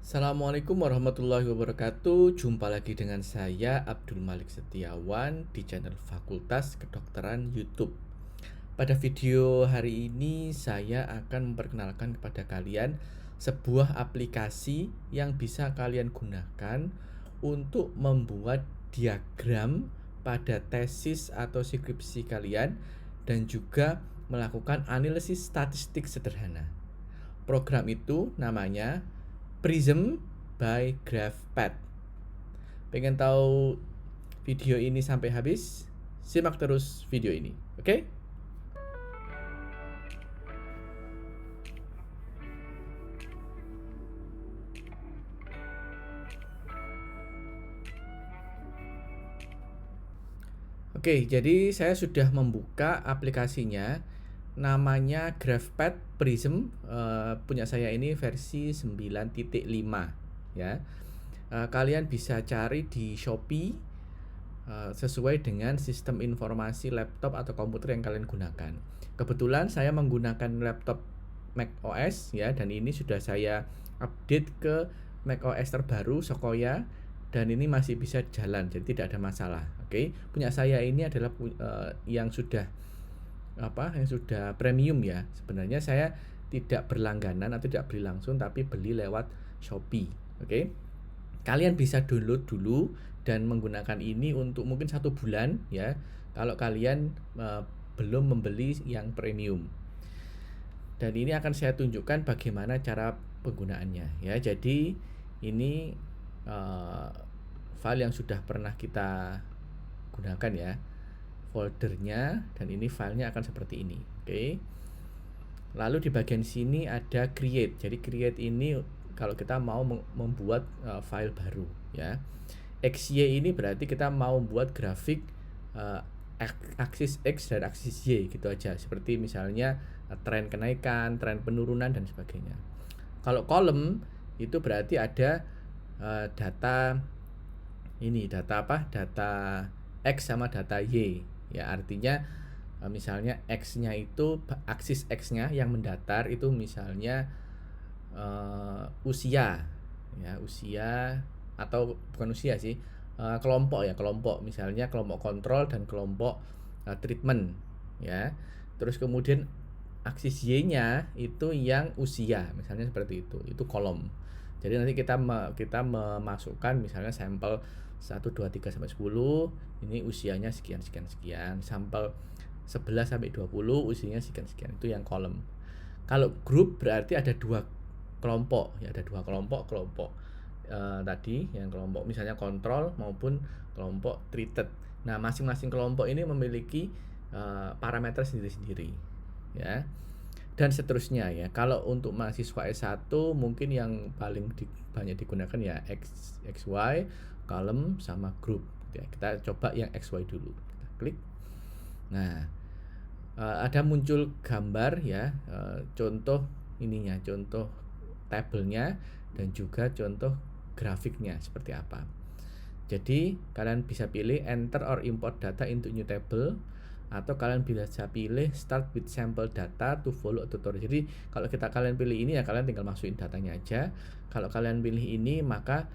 Assalamualaikum warahmatullahi wabarakatuh. Jumpa lagi dengan saya Abdul Malik Setiawan di channel Fakultas Kedokteran YouTube. Pada video hari ini saya akan memperkenalkan kepada kalian sebuah aplikasi yang bisa kalian gunakan untuk membuat diagram pada tesis atau skripsi kalian dan juga melakukan analisis statistik sederhana. Program itu namanya Prism by GraphPad. Pengen tahu video ini sampai habis? Simak terus video ini, oke? Oke, jadi saya sudah membuka aplikasinya. Namanya GraphPad Prism. Punya saya ini versi 9.5 ya. Kalian bisa cari di Shopee sesuai dengan sistem informasi laptop atau komputer yang kalian gunakan. Kebetulan saya menggunakan laptop macOS ya, dan ini sudah saya update ke macOS terbaru Sequoia dan ini masih bisa jalan, jadi tidak ada masalah. Oke, punya saya ini adalah yang sudah premium ya. Sebenarnya saya tidak berlangganan atau tidak beli langsung, tapi beli lewat Shopee. Oke, kalian bisa download dulu dan menggunakan ini untuk mungkin 1 bulan ya, kalau kalian belum membeli yang premium. Dan ini akan saya tunjukkan bagaimana cara penggunaannya ya. Jadi ini file yang sudah pernah kita gunakan ya, foldernya, dan ini filenya akan seperti ini. Oke. Lalu di bagian sini ada create. Jadi create ini kalau kita mau membuat file baru ya. XY ini berarti kita mau buat grafik aksis X dan aksis Y gitu aja. Seperti misalnya tren kenaikan, tren penurunan dan sebagainya. Kalau column itu berarti ada data ini, data X sama data Y. Ya, artinya misalnya X-nya itu, aksis X-nya yang mendatar itu misalnya usia ya, usia atau bukan usia sih, kelompok ya, kelompok misalnya kelompok kontrol dan kelompok treatment ya. Terus kemudian aksis Y-nya itu yang usia, misalnya seperti itu kolom. Jadi nanti kita memasukkan misalnya sampel 1 2 3 sampai 10, ini usianya sekian sekian sekian. Sampel 11 sampai 20 usianya sekian sekian, itu yang kolom. Kalau grup berarti ada 2 kelompok ya, ada 2 kelompok tadi yang kelompok misalnya kontrol maupun kelompok treated. Nah, masing-masing kelompok ini memiliki parameter sendiri-sendiri ya, dan seterusnya ya. Kalau untuk mahasiswa S1 mungkin yang paling banyak digunakan ya XY, column sama group ya. Kita coba yang XY dulu, kita klik. Nah, ada muncul gambar ya, contoh ininya, contoh tabelnya dan juga contoh grafiknya seperti apa. Jadi kalian bisa pilih enter or import data into new table, atau kalian bisa pilih start with sample data to follow a tutorial. Jadi kalau kalian pilih ini ya, kalian tinggal masukin datanya aja. Kalau kalian pilih ini, maka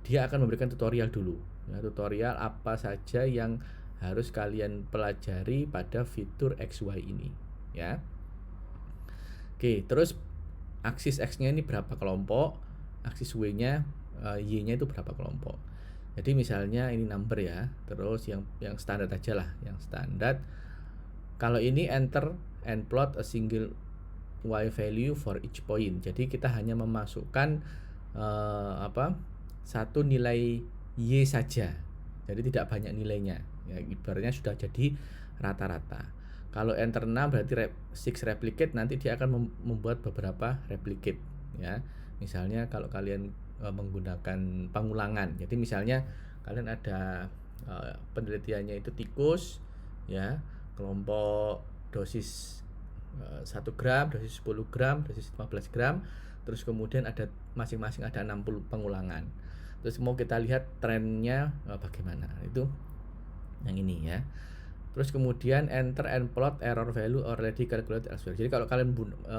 dia akan memberikan tutorial dulu ya, tutorial apa saja yang harus kalian pelajari pada fitur XY ini ya. Oke, terus aksis X-nya ini berapa kelompok, aksis Y-nya Y-nya itu berapa kelompok. Jadi misalnya ini number ya, terus yang standar aja lah, yang standar. Kalau ini enter and plot a single Y value for each point. Jadi kita hanya memasukkan satu nilai Y saja. Jadi tidak banyak nilainya. Ya, ibaratnya sudah jadi rata-rata. Kalau enter 6 berarti 6 replicate, nanti dia akan membuat beberapa replicate ya. Misalnya kalau kalian menggunakan pengulangan. Jadi misalnya kalian ada penelitiannya itu tikus ya, kelompok dosis 1 gram, dosis 10 gram, dosis 15 gram. Terus kemudian ada masing-masing ada 60 pengulangan. Terus mau kita lihat trennya bagaimana. Itu yang ini ya. Terus kemudian enter and plot error value already calculated elsewhere. Jadi kalau kalian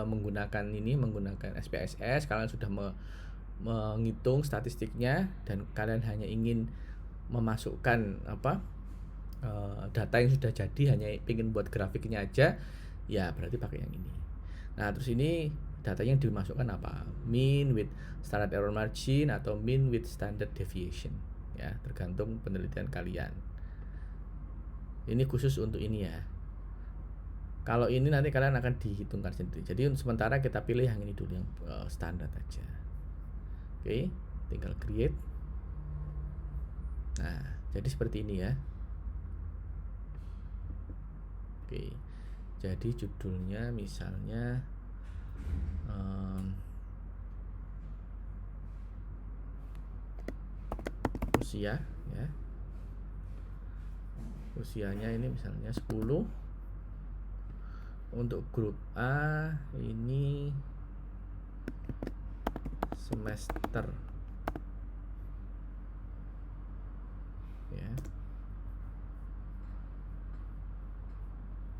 menggunakan SPSS, kalian sudah menghitung statistiknya dan kalian hanya ingin memasukkan data yang sudah jadi, hanya ingin buat grafiknya aja, ya berarti pakai yang ini. Nah, terus ini datanya yang dimasukkan apa? Mean with standard error margin atau mean with standard deviation, ya, tergantung penelitian kalian. Ini khusus untuk ini ya. Kalau ini nanti kalian akan dihitungkan sendiri. Jadi untuk sementara kita pilih yang ini dulu, yang standar aja. Oke, tinggal create. Nah, jadi seperti ini ya. Oke, jadi judulnya misalnya usia ya. Usianya ini misalnya 10. Untuk grup A ini semester ya.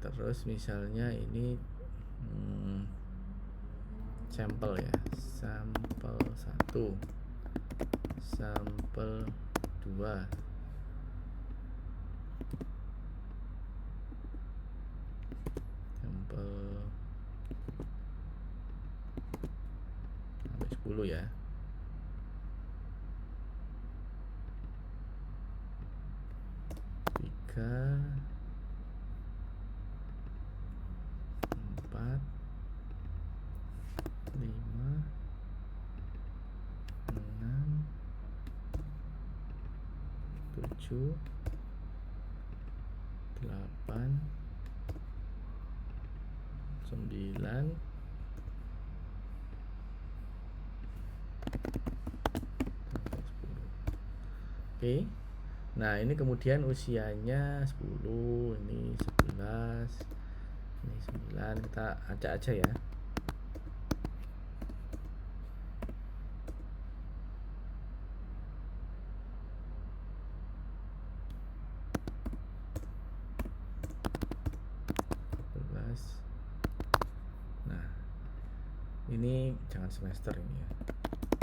Terus misalnya ini sampel ya, sampel 1, sampel 2, sampel sampai 10 ya. Tiga, 4, 5, 6, 7, 8, 9, 10. Oke. Nah, ini kemudian usianya 10, ini 11, ini 9, kita acak aja ya. Nah, ini jangan semester ini ya,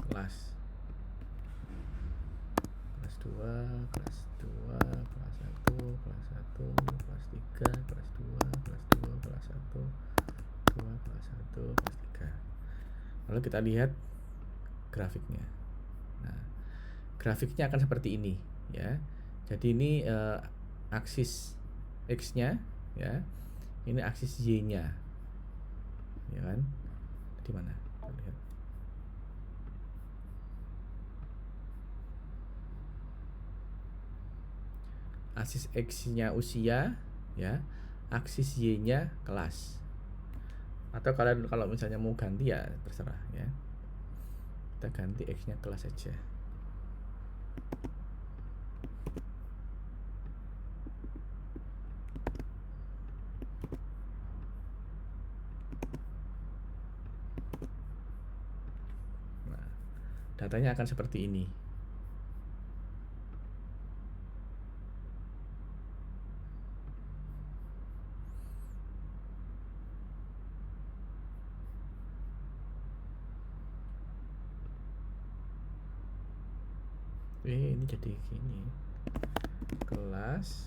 kelas 2, kelas 2, kelas 1, kelas 1, kelas 3, kelas 2, kelas 2, kelas 1, 2, kelas 1, kelas 3. Lalu kita lihat grafiknya. Nah, grafiknya akan seperti ini ya. Jadi ini aksis X-nya ya. Ini aksis Y-nya. Ya kan? Di mana? Kita lihat. Aksis X-nya usia ya, aksis Y-nya kelas. Atau kalian kalau misalnya mau ganti ya terserah ya. Kita ganti X-nya kelas aja. Nah, datanya akan seperti ini. Ini jadi gini, kelas,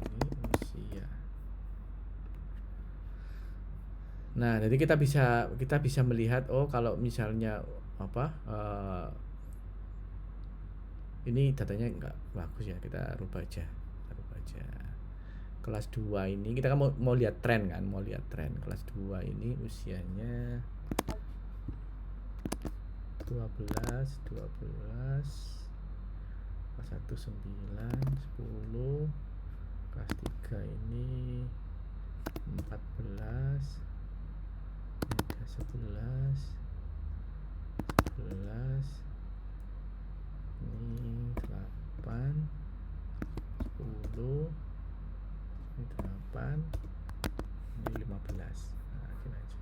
ini usia. Nah, jadi kita bisa melihat, oh kalau misalnya ini datanya nggak bagus ya, kita rubah aja. Kelas 2 ini kita kan mau lihat tren kan, kelas 2 ini usianya 12, kelas 1 9, 10, kelas 3 ini 14, ini ada 11, ini 8, 10, ini 8, ini 15. Nah, gini aja.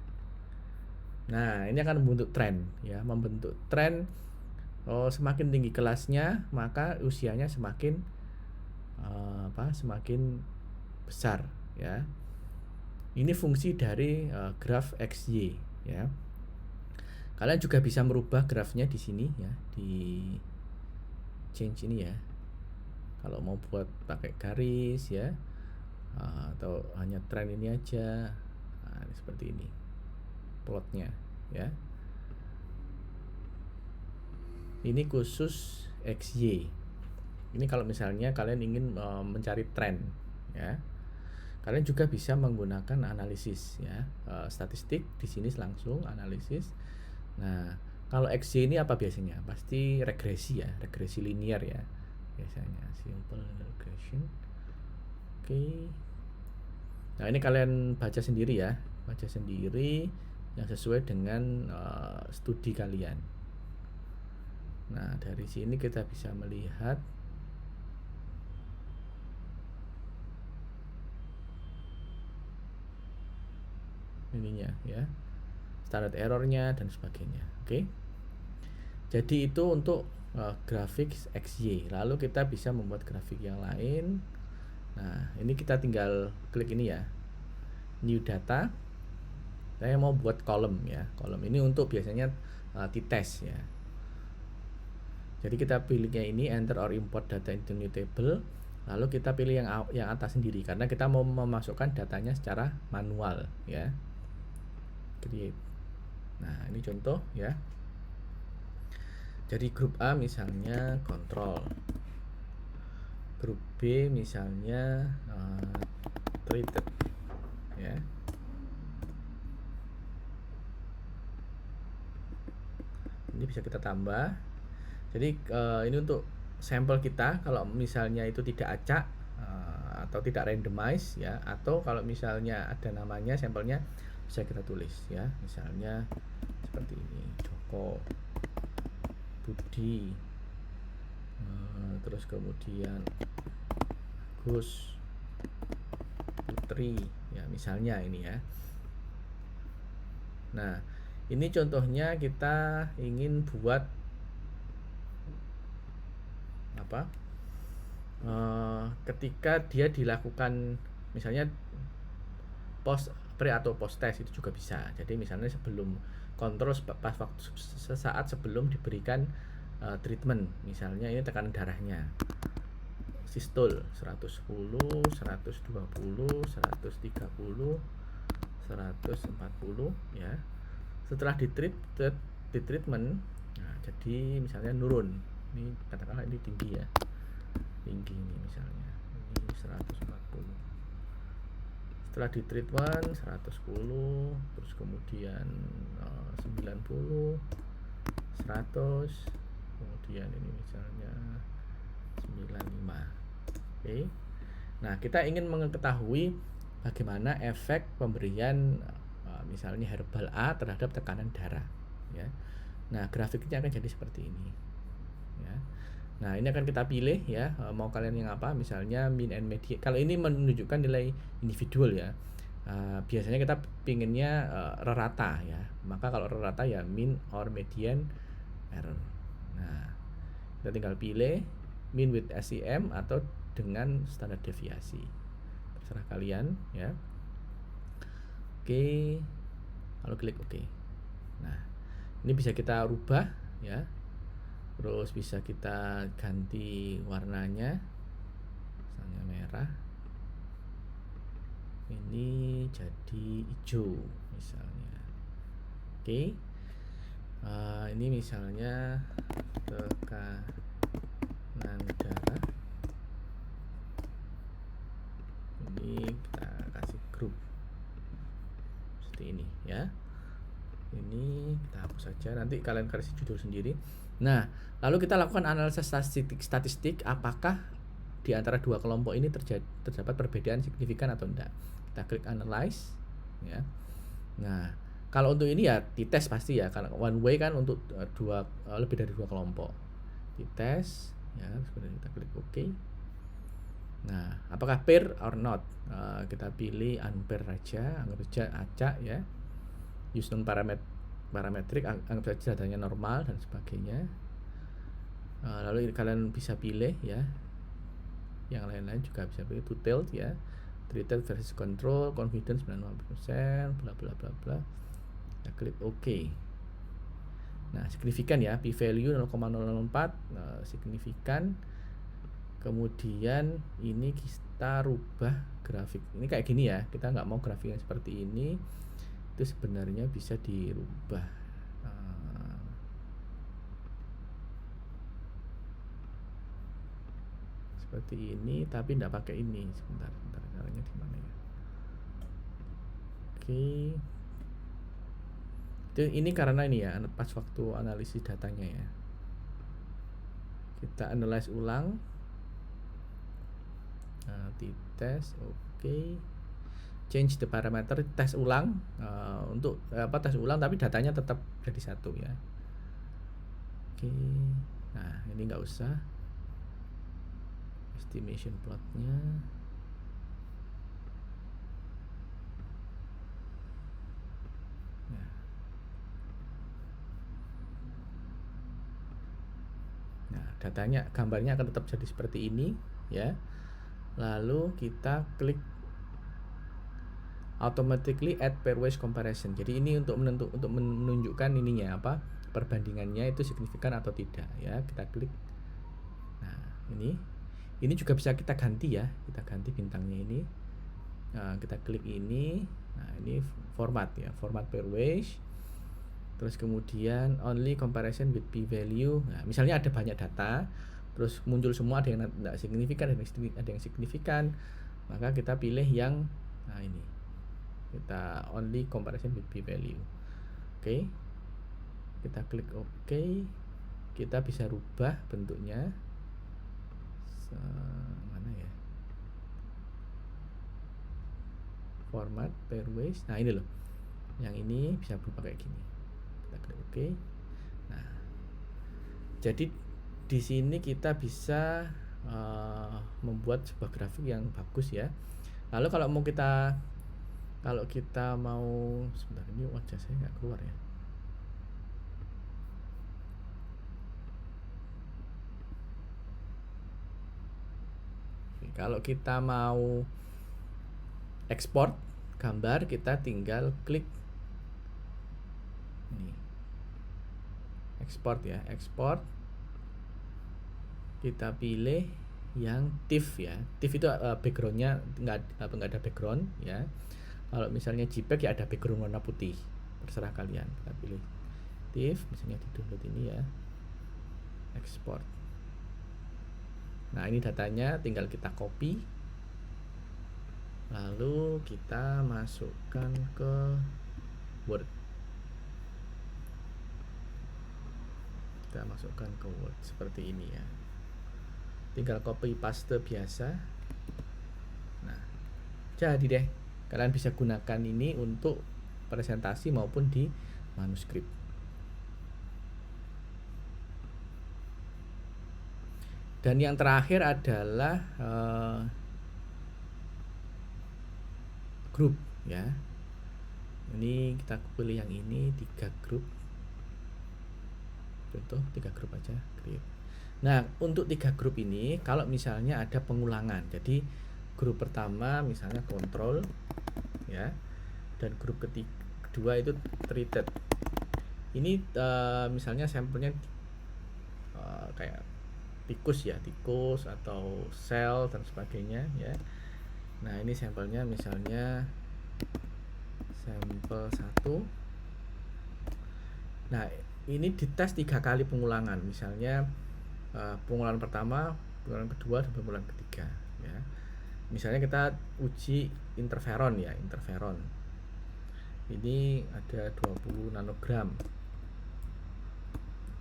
Nah, ini akan membentuk tren ya, semakin tinggi kelasnya maka usianya semakin semakin besar ya. Ini fungsi dari graf XY ya. Kalian juga bisa merubah grafnya di sini ya, di change ini ya. Kalau mau buat pakai garis ya, atau hanya tren ini aja, nah, ini seperti ini plotnya ya. Ini khusus XY. Ini kalau misalnya kalian ingin mencari tren ya. Kalian juga bisa menggunakan analisis ya, statistik di sini langsung analisis. Nah, kalau XY ini apa biasanya? Pasti regresi ya, regresi linear ya. Biasanya simple regression. Oke. Nah, ini kalian baca sendiri ya. Baca sendiri yang sesuai dengan studi kalian. Nah, dari sini kita bisa melihat ininya ya, standard errornya dan sebagainya. Oke. Jadi itu untuk grafik XY. Lalu kita bisa membuat grafik yang lain. Nah, ini kita tinggal klik ini ya, new data. Saya mau buat kolom ya. Kolom ini untuk biasanya t-test ya. Jadi kita pilihnya ini enter or import data into new table. Lalu kita pilih yang atas sendiri karena kita mau memasukkan datanya secara manual ya. Create. Nah, ini contoh ya. Jadi grup A misalnya kontrol, grup B misalnya treated ya. Ini bisa kita tambah. Jadi ini untuk sampel kita. Kalau misalnya itu tidak acak atau tidak randomize ya, atau kalau misalnya ada namanya sampelnya bisa kita tulis ya. Misalnya seperti ini, Joko, Budi, terus kemudian Gus, Putri ya, misalnya ini ya. Nah, ini contohnya kita ingin buat apa, ketika dia dilakukan misalnya post pre atau post test itu juga bisa. Jadi misalnya sebelum kontrol, pas waktu sesaat sebelum diberikan treatment, misalnya ini tekanan darahnya sistol 110, 120, 130, 140 ya. Setelah di treatment, nah, jadi misalnya nurun. Ini katakanlah ini tinggi ya. Tinggi ini misalnya. Ini 140. Setelah di treatment 110, terus kemudian 90, 100, kemudian ini misalnya 95. Oke. Nah, kita ingin mengetahui bagaimana efek pemberian misalnya herbal A terhadap tekanan darah ya. Nah, grafiknya akan jadi seperti ini ya. Nah, ini akan kita pilih ya, mau kalian yang apa, misalnya mean and median. Kalau ini menunjukkan nilai individual ya, biasanya kita pinginnya rata ya, maka kalau rata ya mean or median error. Nah, kita tinggal pilih mean with SEM atau dengan standar deviasi, terserah kalian ya. Oke, lalu klik OK. Nah, ini bisa kita rubah ya, terus bisa kita ganti warnanya, misalnya merah, ini jadi hijau misalnya. Oke. Ini misalnya tekanan darah, ini kita kasih grup seperti ini ya. Ini kita hapus saja, nanti kalian kasih judul sendiri. Nah, lalu kita lakukan analisis statistik apakah di antara dua kelompok ini terdapat perbedaan signifikan atau enggak. Kita klik analyze ya. Nah, kalau untuk ini ya t-test pasti ya, karena one way kan untuk lebih dari dua kelompok. T-test ya, kemudian kita klik OK. Nah, apakah pair or not? Kita pilih unpair aja, anggap saja acak ya. Use non parametrik, anggap saja datanya normal dan sebagainya. Lalu kalian bisa pilih ya, yang lain-lain juga bisa pilih two-tailed ya, treated versus control, confidence 95%, bla bla bla bla. Kita klik OK. Nah, signifikan ya, p value 0,004 signifikan. Kemudian ini kita rubah grafik. Ini kayak gini ya, kita nggak mau grafik yang seperti ini. Itu sebenarnya bisa dirubah. Seperti ini, tapi tidak pakai ini. Sebentar, caranya gimana ya? Oke. Ini karena ini ya, pas waktu analisis datanya ya. Kita analyze ulang. Tes, oke. Change the parameter, tes ulang. Untuk tes ulang, tapi datanya tetap jadi 1 ya. Oke. Nah, ini nggak usah. Estimation plotnya. Nah, datanya, gambarnya akan tetap jadi seperti ini ya. Lalu kita klik automatically add pairwise comparison. Jadi ini untuk menunjukkan ininya apa? Perbandingannya itu signifikan atau tidak ya. Kita klik. Nah, ini juga bisa kita ganti ya. Kita ganti bintangnya ini. Nah, kita klik ini. Nah, ini format ya, format pairwise. Terus kemudian only comparison with p-value. Nah, misalnya ada banyak data, terus muncul semua, ada yang tidak signifikan, ada yang signifikan, maka kita pilih yang ini. Kita only comparison with p-value. Oke. Kita klik OK. Kita bisa rubah bentuknya. Mana ya? Format pairwise. Nah, ini loh. Yang ini bisa berubah kayak gini. Kita klik OK. Nah, jadi di sini kita bisa membuat sebuah grafik yang bagus ya. Lalu kalau kita mau sebentar, ini wajah saya nggak keluar ya. Oke, kalau kita mau ekspor gambar, kita tinggal klik ini, ekspor ya, ekspor. Kita pilih yang TIFF ya. TIFF itu backgroundnya nggak ada background ya. Kalau misalnya JPEG ya ada background warna putih, terserah kalian. Kita pilih TIFF, misalnya di download ini ya, ekspor. Nah, ini datanya tinggal kita copy, lalu kita masukkan ke Word. Kita masukkan ke Word seperti ini ya. Tinggal copy paste biasa. Nah, jadi deh, kalian bisa gunakan ini untuk presentasi maupun di manuskrip. Dan yang terakhir adalah grup ya. Ini kita pilih yang ini, 3 grup. Contoh 3 grup aja, create. Nah, untuk 3 grup ini kalau misalnya ada pengulangan, jadi grup pertama misalnya control ya, dan grup kedua itu treated. Ini misalnya sampelnya kayak tikus ya, tikus atau sel dan sebagainya ya. Nah, ini sampelnya misalnya sampel 1. Nah, ini dites 3 kali pengulangan, misalnya pengulangan pertama, pengulangan kedua, dan pengulangan ketiga ya. Misalnya kita uji interferon ya, interferon. Ini ada 20 nanogram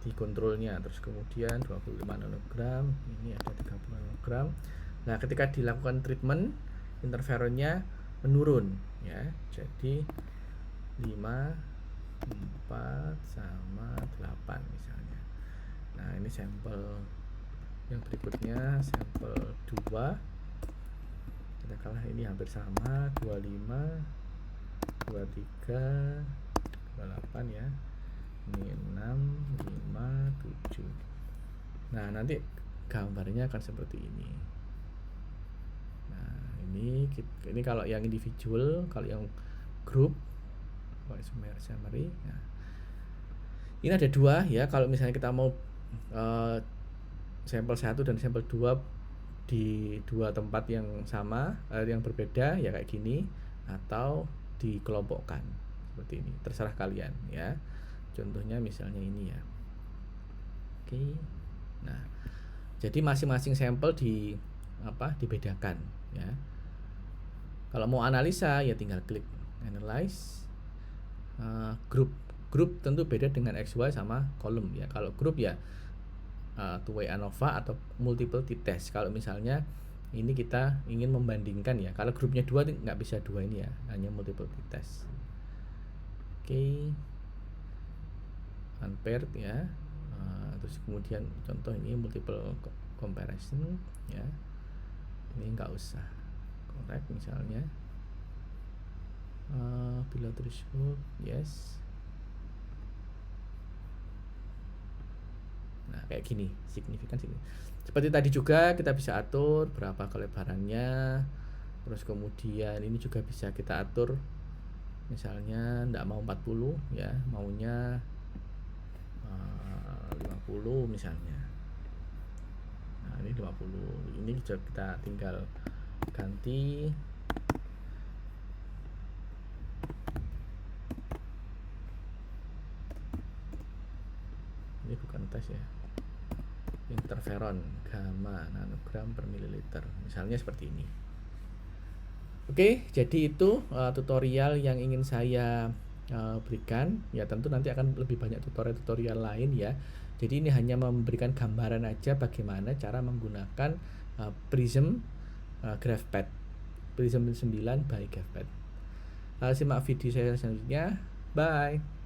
di kontrolnya, terus kemudian 25 nanogram, ini ada 30 nanogram. Nah, ketika dilakukan treatment, interferonnya menurun ya, jadi 5, 4 sama 8 misalnya. Nah, ini sampel yang berikutnya, sampel 2. Katakanlah ini hampir sama, 25, 23, 28 ya. Ini 6, 5, 7. Nah, nanti gambarnya akan seperti ini. Nah, ini kalau yang individual, kalau yang grup summary. Nah, Ini ada dua ya, kalau misalnya kita mau sampel 1 dan sampel 2 di dua tempat yang sama, yang berbeda ya kayak gini, atau dikelompokkan seperti ini, terserah kalian ya. Contohnya misalnya ini ya. Oke. Nah, jadi masing-masing sampel dibedakan ya. Kalau mau analisa ya tinggal klik analyze. Grup tentu beda dengan XY sama kolom ya. Kalau grup ya two-way ANOVA atau multiple t-test. Kalau misalnya ini kita ingin membandingkan ya, kalau grupnya 2 nggak bisa 2 ini ya, hanya multiple t-test. Oke. Unpaired ya. Terus kemudian contoh ini multiple comparison ya, ini nggak usah correct misalnya. Below threshold yes. Nah kayak gini, signifikan sini. Seperti tadi juga kita bisa atur berapa kelebarannya. Terus kemudian ini juga bisa kita atur, misalnya nggak mau 40 ya, maunya 50 misalnya. Nah ini 50, ini juga kita tinggal ganti. Ini bukan tes ya, interferon gamma nanogram per mililiter misalnya seperti ini. Oke, jadi itu tutorial yang ingin saya berikan ya. Tentu nanti akan lebih banyak tutorial-tutorial lain ya. Jadi ini hanya memberikan gambaran aja bagaimana cara menggunakan Prism GraphPad, Prism 9 by GraphPad. Simak video saya selanjutnya. Bye.